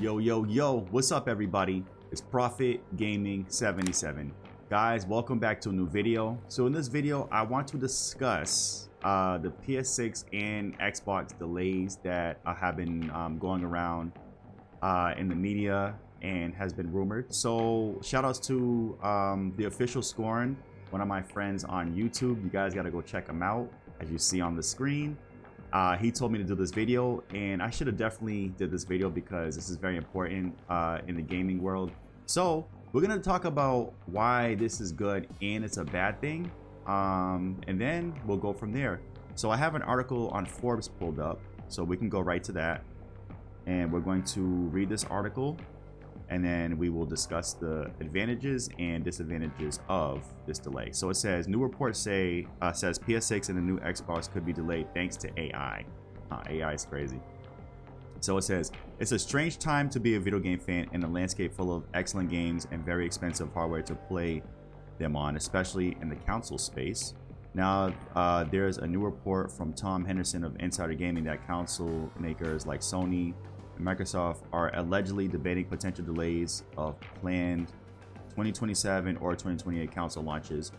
Yo, what's up everybody? It's Prophet Gaming 77. Guys, welcome back to a new video. So in this video, I want to discuss the PS6 and Xbox delays that have been going around in the media and has been rumored. So shout outs to the official Scorn, one of my friends on YouTube. You guys got to go check him out, as you see on the screen. He told me to do this video, and I should have definitely did this video because this is very important in the gaming world. So we're gonna talk about why this is good and it's a bad thing, and then we'll go from there. So I have an article on Forbes pulled up, so we can go right to that, and we're going to read this article, and then we will discuss the advantages and disadvantages of this delay. So it says, new reports says PS6 and the new Xbox could be delayed thanks to AI. AI is crazy. So it says, it's a strange time to be a video game fan in a landscape full of excellent games and very expensive hardware to play them on, especially in the console space. Now, there's a new report from Tom Henderson of Insider Gaming that console makers like Sony and Microsoft are allegedly debating potential delays of planned 2027 or 2028 console launches.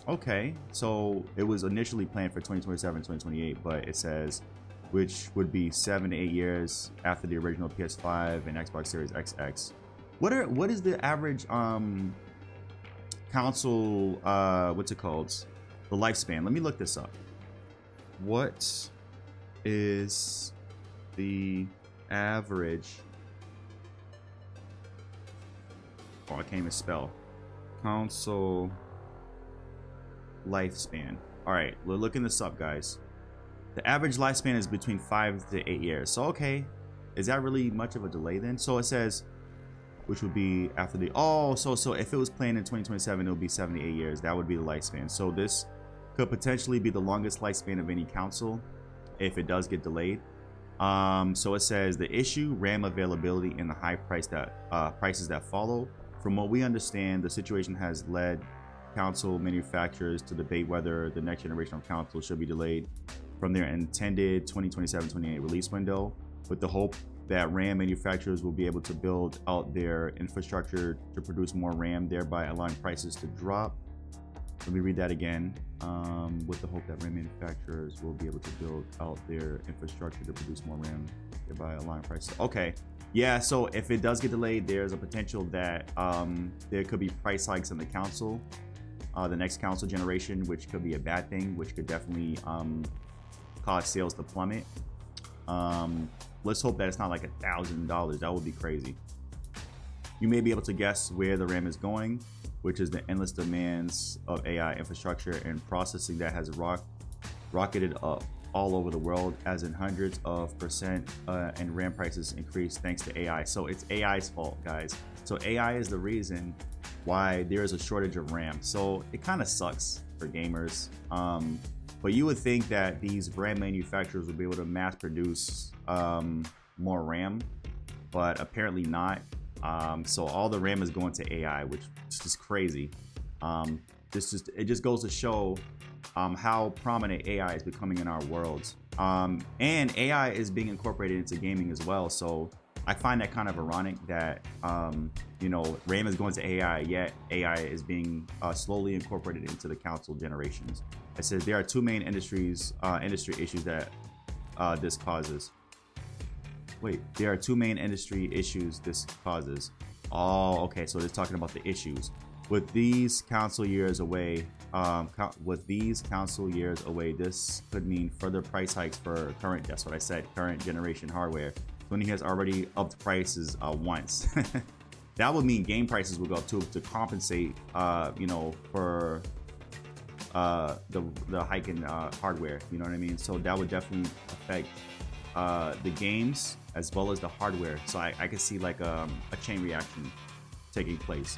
Okay, so it was initially planned for 2027, 2028, but it says which would be 7 to 8 years after the original PS5 and Xbox Series XX. What is the average console what's it called? The lifespan. Let me look this up. What is the average, I can't even spell, console lifespan? All right, we're looking this up, guys. The average lifespan is between 5 to 8 years. So okay, is that really much of a delay then? So it says, which would be after the so if it was planned in 2027, it would be 7 to 8 years. That would be the lifespan. So this could potentially be the longest lifespan of any console if it does get delayed. So it says the issue, RAM availability, and the high prices that follow. From what we understand, the situation has led console manufacturers to debate whether the next generation of consoles should be delayed from their intended 2027-28 release window, with the hope that RAM manufacturers will be able to build out their infrastructure to produce more RAM, thereby allowing prices to drop. Let me read that again. With the hope that RAM manufacturers will be able to build out their infrastructure to produce more RAM, thereby allowing prices. Okay, yeah. So if it does get delayed, there's a potential that there could be price hikes in the console, the next console generation, which could be a bad thing, which could definitely cause sales to plummet. Let's hope that it's not like $1,000. That would be crazy. You may be able to guess where the RAM is going, which is the endless demands of AI infrastructure and processing that has rocketed up all over the world, as in hundreds of percent, and RAM prices increase thanks to AI. So it's AI's fault, guys. So AI is the reason why there is a shortage of RAM. So it kind of sucks for gamers. But you would think that these RAM manufacturers would be able to mass produce more RAM, but apparently not. So all the RAM is going to AI, which is just crazy. It just goes to show how prominent AI is becoming in our worlds. And AI is being incorporated into gaming as well. So I find that kind of ironic that you know, RAM is going to AI, yet AI is being slowly incorporated into the console generations. It says there are two main industry issues that this causes. Wait, there are two main industry issues this causes. Oh, okay, so they're talking about the issues. With these console years away, this could mean further price hikes for current, that's what I said, current generation hardware. Sony has already upped prices once. That would mean game prices will go up too, to compensate, you know, for the hike in hardware. You know what I mean? So that would definitely affect the games as well as the hardware. So I can see like a chain reaction taking place.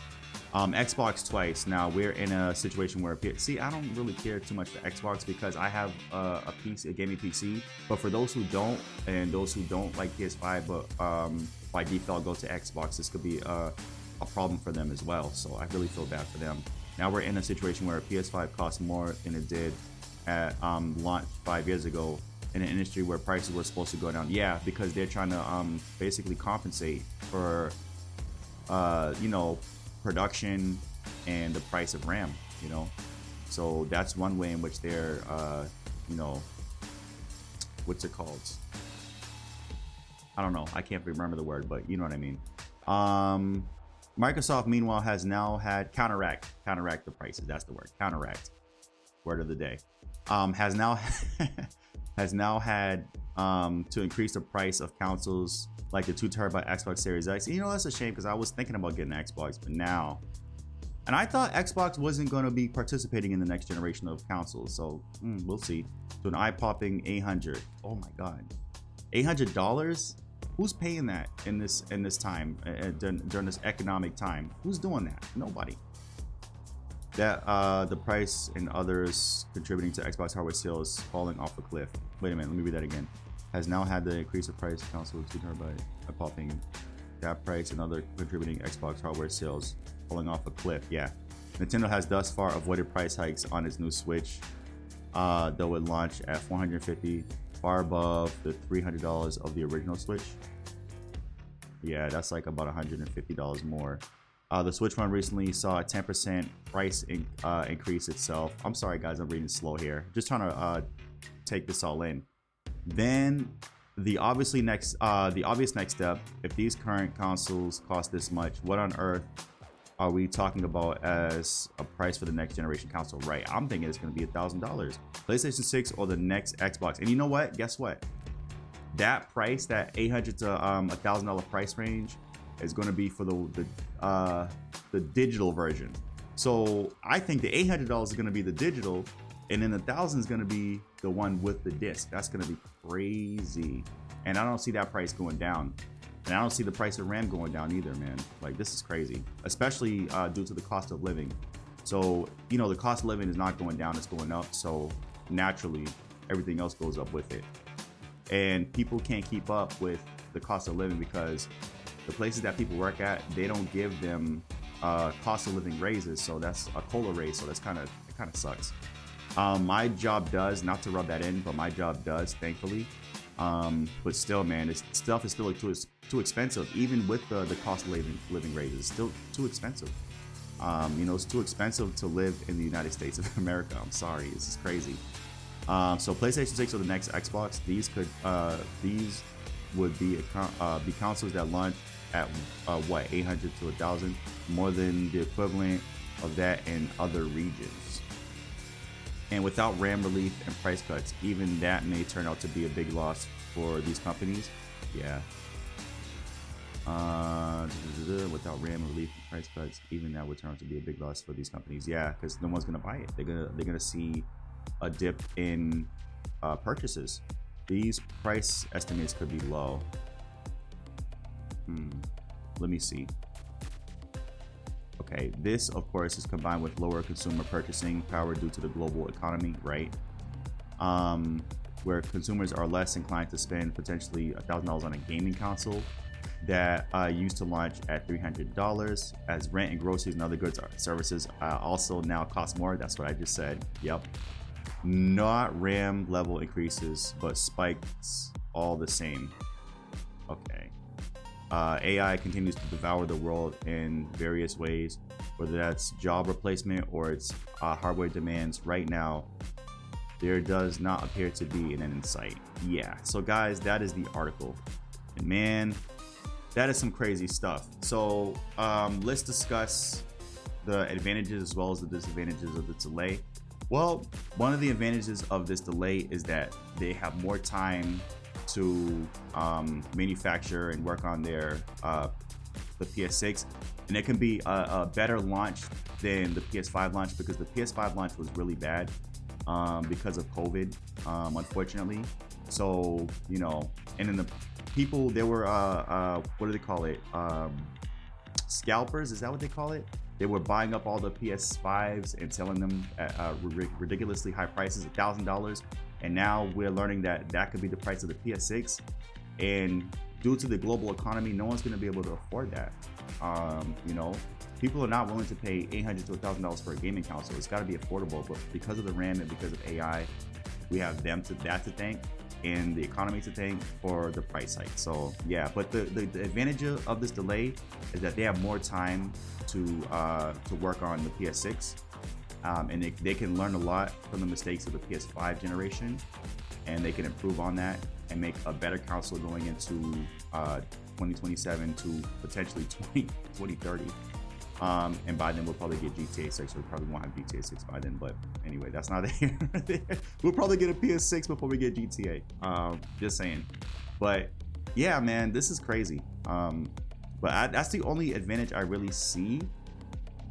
Xbox twice. Now we're in a situation where, see, I don't really care too much for Xbox because I have a PC, a gaming PC. But for those who don't, and those who don't like PS5, but by default go to Xbox, this could be a problem for them as well. So I really feel bad for them. Now we're in a situation where PS5 costs more than it did at launch 5 years ago, in an industry where prices were supposed to go down. Yeah, because they're trying to basically compensate for you know, production and the price of RAM, you know. So that's one way in which they're you know, what's it called? I don't know, I can't remember the word, but you know what I mean. Microsoft meanwhile has now had counteract the prices. That's the word, counteract, word of the day. Has now had to increase the price of consoles like the 2TB Xbox Series X. You know, that's a shame because I was thinking about getting an Xbox, but now, and I thought Xbox wasn't going to be participating in the next generation of consoles, so we'll see. So an eye-popping 800. Oh my God, $800? Who's paying that in this time during this economic time? Who's doing that? Nobody. That the price and others contributing to Xbox hardware sales falling off a cliff. Wait a minute, let me read that again. Has now had the increase of price console 2TB popping. That price and other contributing Xbox hardware sales falling off a cliff. Yeah, Nintendo has thus far avoided price hikes on its new Switch, though it launched at $450, far above the $300 of the original Switch. Yeah, that's like about $150 more. The Switch One recently saw a 10% price increase itself. I'm sorry guys, I'm reading slow here. Just trying to take this all in. Then the obvious next step, if these current consoles cost this much, what on earth are we talking about as a price for the next generation console? Right, I'm thinking it's going to be $1,000. PlayStation 6 or the next Xbox. And you know what? Guess what? That price, that $800 to $1,000 price range, is going to be for the digital version. So I think the $800 is going to be the digital, and then the $1,000 is going to be the one with the disc. That's going to be crazy, and I don't see that price going down, and I don't see the price of RAM going down either, man. Like, this is crazy, especially due to the cost of living. So you know, the cost of living is not going down, it's going up, so naturally everything else goes up with it, and people can't keep up with the cost of living because the places that people work at, they don't give them cost of living raises. So that's a COLA raise. So that's kind of sucks. My job does, not to rub that in, but my job does, thankfully. But still, man, this stuff is still too expensive. Even with the cost of living raises, it's still too expensive. You know, it's too expensive to live in the United States of America. I'm sorry, this is crazy. So PlayStation 6 or the next Xbox, these would be consoles that launch at what, 800 to 1,000, more than the equivalent of that in other regions. And without RAM relief and price cuts, even that may turn out to be a big loss for these companies. Yeah. Without RAM relief and price cuts, even that would turn out to be a big loss for these companies. Yeah, because no one's gonna buy it. They're gonna see a dip in purchases. These price estimates could be low. Let me see. Okay, this of course is combined with lower consumer purchasing power due to the global economy, right? Where consumers are less inclined to spend potentially $1,000 on a gaming console that used to launch at $300, as rent and groceries and other goods or services also now cost more. That's what I just said. Yep. Not RAM level increases, but spikes all the same. Okay. AI continues to devour the world in various ways, whether that's job replacement or its hardware demands. Right now, there does not appear to be an end in sight. Yeah, so guys, that is the article. And man, that is some crazy stuff. So let's discuss the advantages as well as the disadvantages of the delay. Well, one of the advantages of this delay is that they have more time to manufacture and work on their the PS6, and it can be a better launch than the PS5 launch, because the PS5 launch was really bad because of COVID, unfortunately. So you know, and then the people, there were what do they call it, scalpers, is that what they call it? They were buying up all the PS5s and selling them at ridiculously high prices, $1,000. And now we're learning that that could be the price of the PS6. And due to the global economy, no one's going to be able to afford that. You know, people are not willing to pay $800 to $1,000 for a gaming console. It's got to be affordable. But because of the RAM and because of AI, we have them to thank. and the economy to thank for the price hike. So yeah, but the advantage of this delay is that they have more time to work on the PS6, and they can learn a lot from the mistakes of the PS5 generation, and they can improve on that and make a better console going into 2027 to potentially 2030. And by then we'll probably get GTA 6. We probably won't have GTA 6 by then, but anyway, that's not here. We'll probably get a PS6 before we get GTA. Just saying. But yeah, man, this is crazy. But that's the only advantage I really see.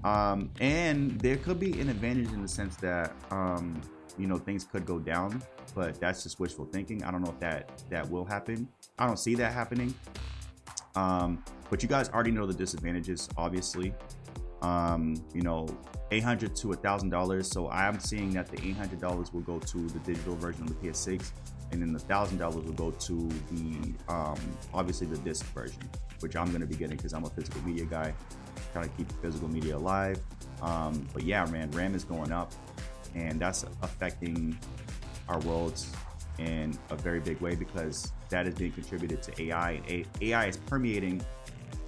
And there could be an advantage in the sense that you know, things could go down, but that's just wishful thinking. I don't know if that will happen. I don't see that happening. But you guys already know the disadvantages, obviously. You know, $800 to $1,000. So I'm seeing that the $800 will go to the digital version of the PS6, and then the $1,000 will go to the obviously the disc version, which I'm gonna be getting because I'm a physical media guy, trying to keep physical media alive. But yeah, man, RAM is going up, and that's affecting our worlds in a very big way because that is being contributed to AI. AI is permeating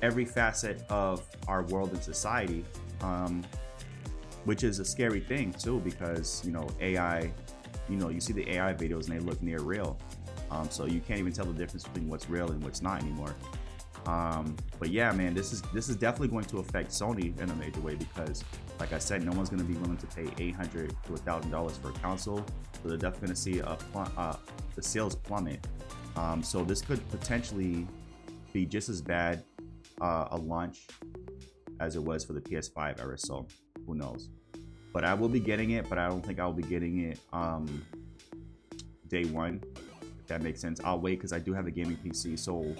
every facet of our world and society, which is a scary thing too, because you know, AI, you know, you see the AI videos and they look near real, so you can't even tell the difference between what's real and what's not anymore. But yeah, man, this is definitely going to affect Sony in a major way because, like I said, no one's going to be willing to pay $800 to $1,000 for a console, so they're definitely going to see the sales plummet. So this could potentially be just as bad a launch as it was for the PS5 era, so who knows. But I will be getting it, but I don't think I'll be getting it day one, if that makes sense. I'll wait because I do have a gaming PC, so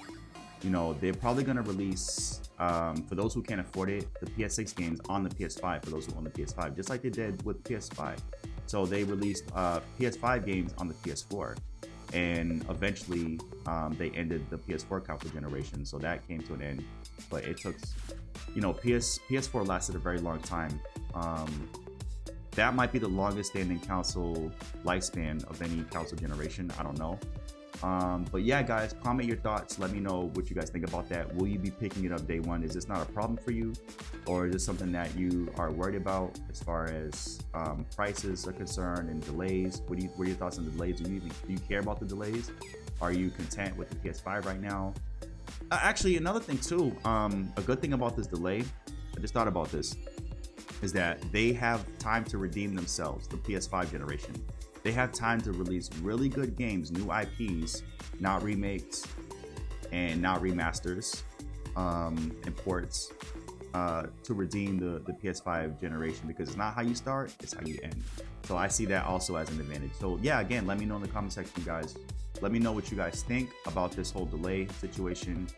you know, they're probably going to release, for those who can't afford it, the PS6 games on the PS5 for those who own the PS5, just like they did with PS5. So they released PS5 games on the PS4, and eventually they ended the PS4 console generation, so that came to an end. But it took, you know, PS4 lasted a very long time. That might be the longest standing console lifespan of any console generation. I don't know. But yeah, guys, comment your thoughts. Let me know what you guys think about that. Will you be picking it up day one? Is this not a problem for you, or is this something that you are worried about as far as prices are concerned and delays? What are your thoughts on the delays? Do you care about the delays? Are you content with the PS5 right now? Actually, another thing too, a good thing about this delay, I just thought about this, is that they have time to redeem themselves, the PS5 generation. They have time to release really good games, new IPs, not remakes and not remasters, and ports, to redeem the PS5 generation, because it's not how you start, it's how you end. So I see that also as an advantage. So yeah, again, let me know in the comment section, guys. Let me know what you guys think about this whole delay situation.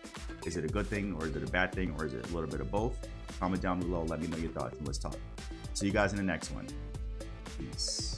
Is it a good thing, or is it a bad thing, or is it a little bit of both? Comment down below, let me know your thoughts, and let's talk. See you guys in the next one. Peace.